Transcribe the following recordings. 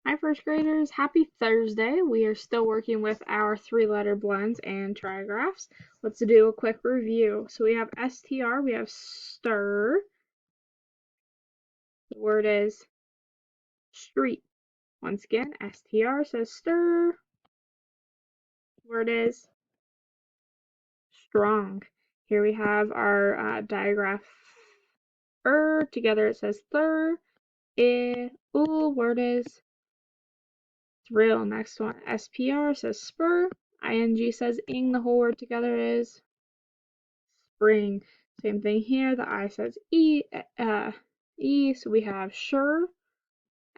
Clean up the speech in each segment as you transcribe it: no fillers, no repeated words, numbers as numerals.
Hi, first graders. Happy Thursday. We are still working with our three-letter blends and trigraphs. Let's do a quick review. So we have STR, we have stir. The word is street. Once again, STR says stir. The word is strong. Here we have our digraph together it says thir. Word is thrill. Next one, SPR says spur. ING says ing. The whole word together is spring. Same thing here. The I says E. So we have sure.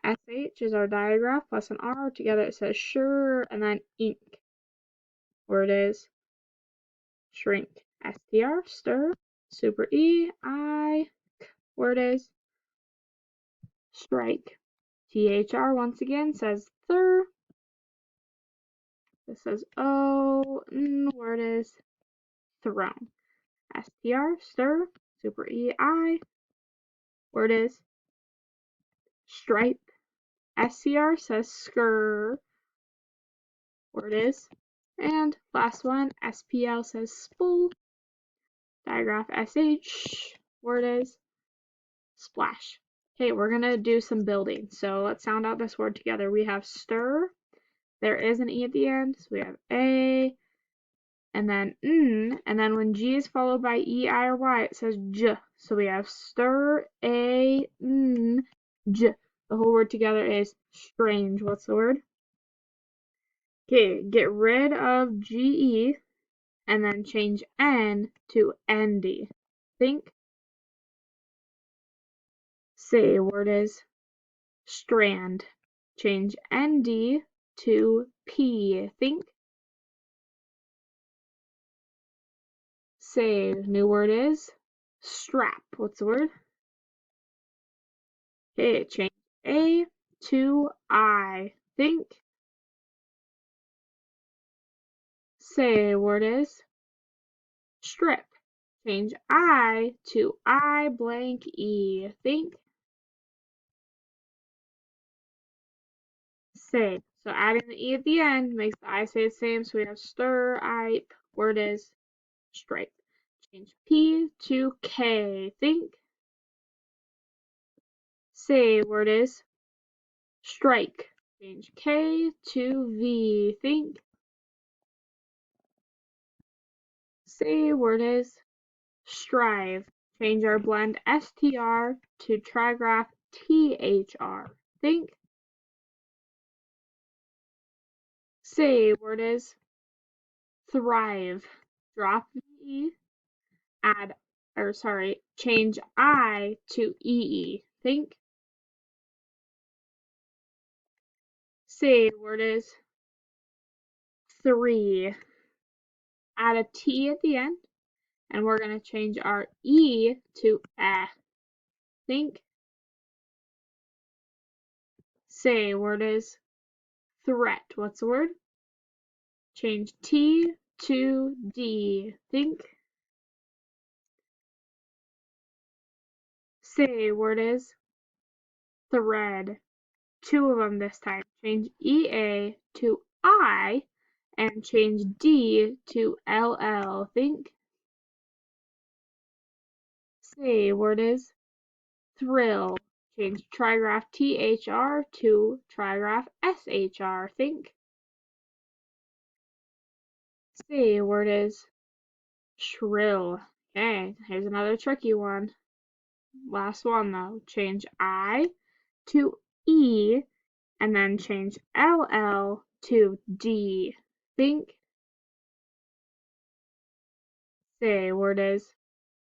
SH is our digraph plus an R. Together it says sure. And then ink. Word is shrink. STR, stir. Super E. Word is strike. THR once again says thir. This says O. Word is thrown. STR, stir. Super EI. Word is stripe. SCR says skr. Word is. And last one, SPL says spool. Digraph SH. Word is splash. Okay, we're going to do some building. So let's sound out this word together. We have stir. There is an E at the end. So we have A. And then N. And then when G is followed by E, I, or Y, it says J. So we have stir, A, N, J. The whole word together is strange. What's the word? Okay, get rid of GE and then change N to ND. Think. Say word is strand. Change ND to P. Think. Say new word is strap. What's the word? Okay, change A to I. Think. Say word is strip. Change I to I blank E. Think. Say. So adding the E at the end makes the I say the same. So we have stir, I. Word is stripe. Change P to K. Think. Say word is strike. Change K to V. Think. Say word is strive. Change our blend STR to trigraph THR. Think. Say word is thrive. Drop the E. Change I to EE. Think. Say word is three. Add a T at the end, and we're going to change our E to eh. Think. Say word is threat. What's the word? Change T to D. Think. Say word is thread. Two of them this time. Change EA to I and change D to LL. Think. Say word is thrill. Change trigraph THR to trigraph SHR. Think. Say word is shrill. Okay, here's another tricky one. Last one though. Change I to E and then change LL to D. Think. Say word is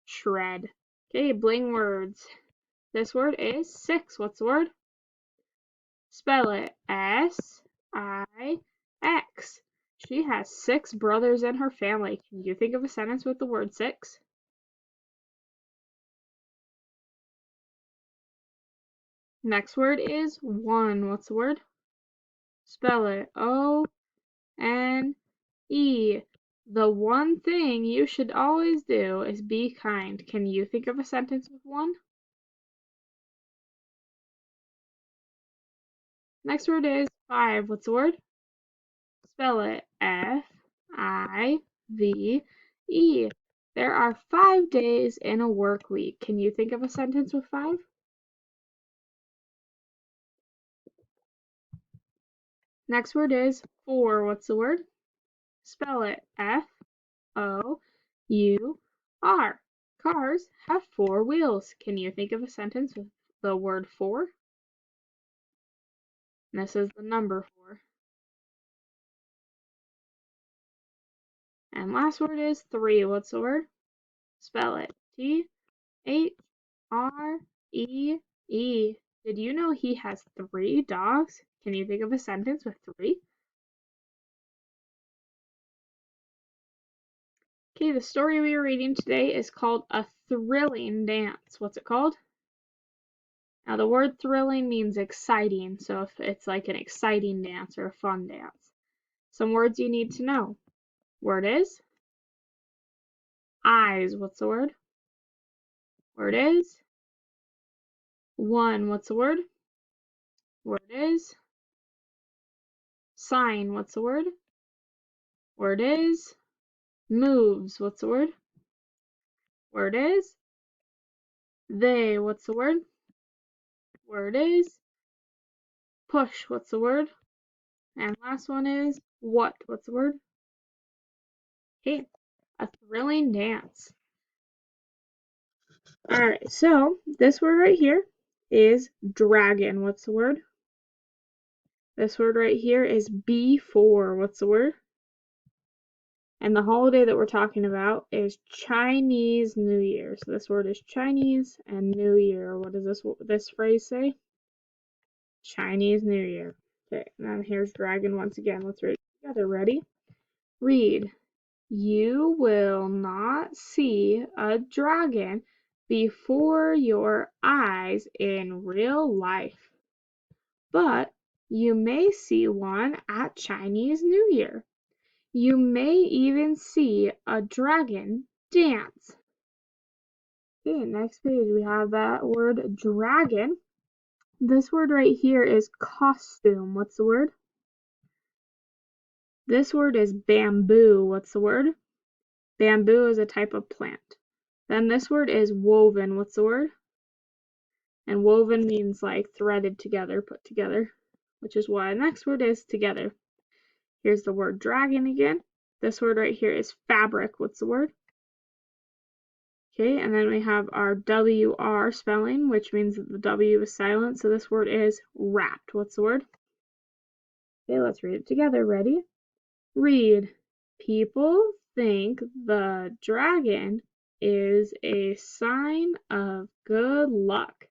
shred. Okay, bling words. This word is six. What's the word? Spell it. S-I-X. She has 6 brothers in her family. Can you think of a sentence with the word six? Next word is one. What's the word? Spell it. O-N-E. The one thing you should always do is be kind. Can you think of a sentence with one? Next word is 5. What's the word? Spell it. F-I-V-E. There are 5 days in a work week. Can you think of a sentence with 5? Next word is 4. What's the word? Spell it. F-O-U-R. Cars have 4 wheels. Can you think of a sentence with the word 4? This is the number 4. And last word is 3. What's the word? Spell it. T-H-R-E-E. Did you know he has 3 dogs? Can you think of a sentence with 3? Okay, the story we are reading today is called A Thrilling Dance. What's it called? Now, the word thrilling means exciting, so if it's like an exciting dance or a fun dance. Some words you need to know. Word is eyes. What's the word? Word is 1. What's the word? Word is sign. What's the word? Word is moves. What's the word? Word is they. What's the word? Word is push. What's the word? And last one is what. What's the word? Okay, a thrilling dance. Alright, so this word right here is dragon. What's the word? This word right here is B4. What's the word? And the holiday that we're talking about is Chinese New Year. So this word is Chinese and New Year. What does this phrase say? Chinese New Year. Okay, now here's dragon once again. Let's read it together. Ready? Read. You will not see a dragon before your eyes in real life, but you may see one at Chinese New Year. You may even see a dragon dance. Okay, next page we have that word dragon. This word right here is costume. What's the word? This word is bamboo. What's the word? Bamboo is a type of plant. Then this word is woven. What's the word? And woven means like threaded together, put together, which is why the next word is together. Here's the word dragon again. This word right here is fabric. What's the word? Okay, and then we have our WR spelling, which means that the W is silent, so this word is wrapped. What's the word? Okay, let's read it together. Ready? Read. People think the dragon is a sign of good luck.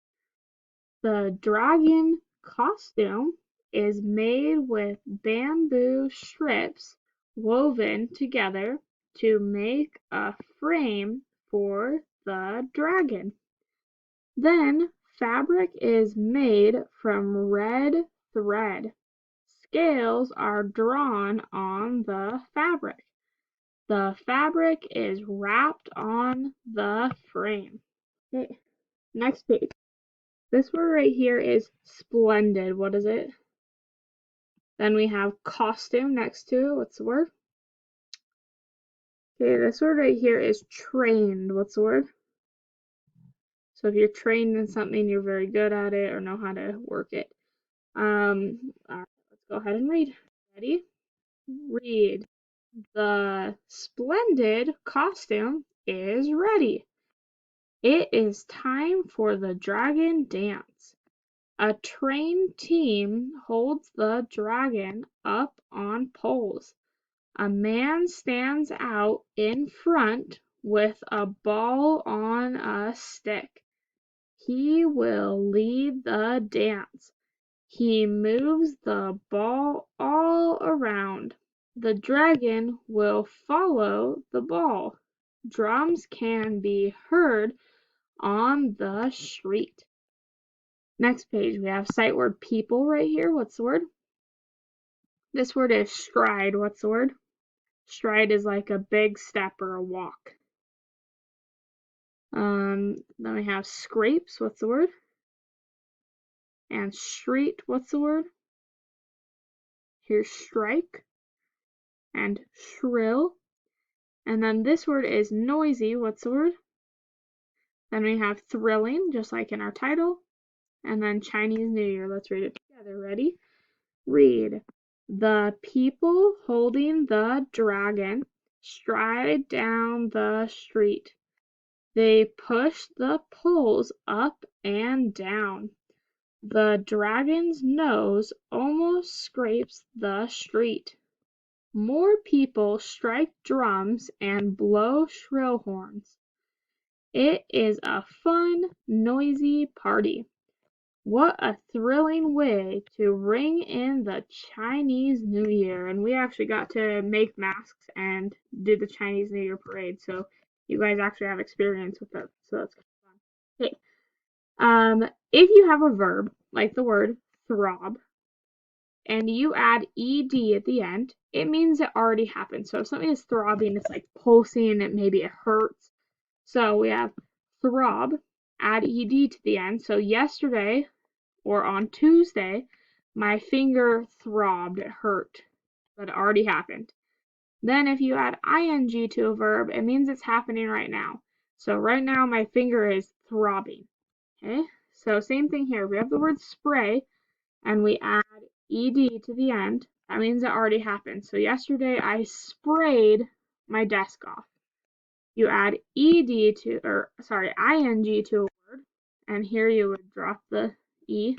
The dragon costume is made with bamboo strips woven together to make a frame for the dragon. Then fabric is made from red thread. Scales are drawn on the fabric. The fabric is wrapped on the frame. Okay, next page. This word right here is splendid. What is it? Then we have costume next to it. What's the word? Okay, this word right here is trained. What's the word? So if you're trained in something, you're very good at it or know how to work it. Let's go ahead and read. Ready? Read. The splendid costume is ready. It is time for the dragon dance. A trained team holds the dragon up on poles. A man stands out in front with a ball on a stick. He will lead the dance. He moves the ball all around. The dragon will follow the ball. Drums can be heard on the street. Next page, we have sight word people right here. What's the word? This word is stride. What's the word? Stride is like a big step or a walk. Then we have scrapes. What's the word? And street. What's the word? Here's strike and shrill. And then this word is noisy. What's the word? Then we have thrilling, just like in our title. And then Chinese New Year. Let's read it together. Ready? Read. The people holding the dragon stride down the street. They push the poles up and down. The dragon's nose almost scrapes the street. More people strike drums and blow shrill horns. It is a fun, noisy party. What a thrilling way to ring in the Chinese New Year. And we actually got to make masks and do the Chinese New Year parade. So you guys actually have experience with that. So that's kind of fun. Okay. If you have a verb, like the word throb, and you add ed at the end, it means it already happened. So if something is throbbing, it's like pulsing, maybe it hurts. So we have throb, add ed to the end. So yesterday or on Tuesday, my finger throbbed, it hurt, but it already happened. Then if you add ing to a verb, it means it's happening right now. So right now my finger is throbbing. Okay, so same thing here. We have the word spray and we add ed to the end. That means it already happened. So yesterday I sprayed my desk off. You add ing to a word, and here you would drop the e.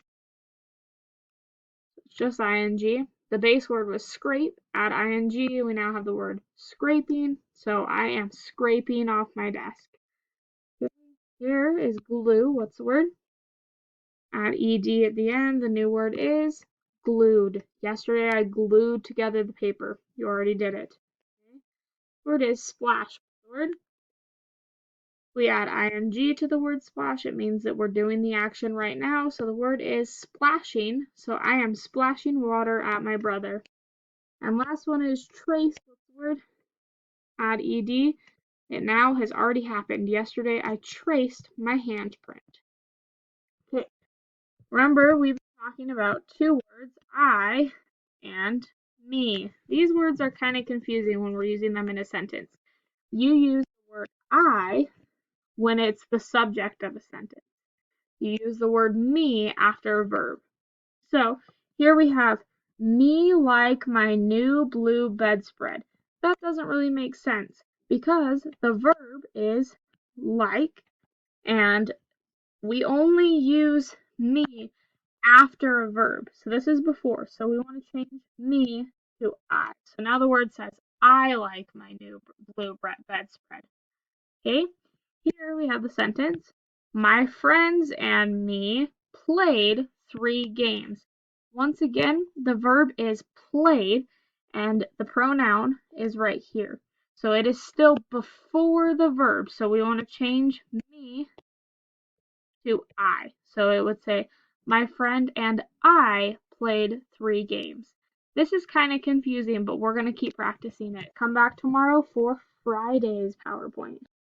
It's just ing. The base word was scrape. Add ing. We now have the word scraping. So I am scraping off my desk. Here is glue. What's the word? Add ed at the end. The new word is glued. Yesterday I glued together the paper. You already did it. Okay. Word is splash. Word. We add ing to the word splash. It means that we're doing the action right now. So the word is splashing. So I am splashing water at my brother. And last one is trace. What's the word? Add ed. It now has already happened. Yesterday I traced my handprint. Okay. Remember, we've been talking about two words, I and me. These words are kind of confusing when we're using them in a sentence. You use the word I when it's the subject of a sentence. You use the word me after a verb. So here we have me like my new blue bedspread. That doesn't really make sense because the verb is like, and we only use me after a verb. So this is before. So we want to change me to I. So now the word says, I like my new blue bedspread. Okay, here we have the sentence. My friends and me played 3 games. Once again, the verb is played and the pronoun is right here. So it is still before the verb. So we want to change me to I. So it would say, my friend and I played 3 games. This is kind of confusing, but we're going to keep practicing it. Come back tomorrow for Friday's PowerPoint.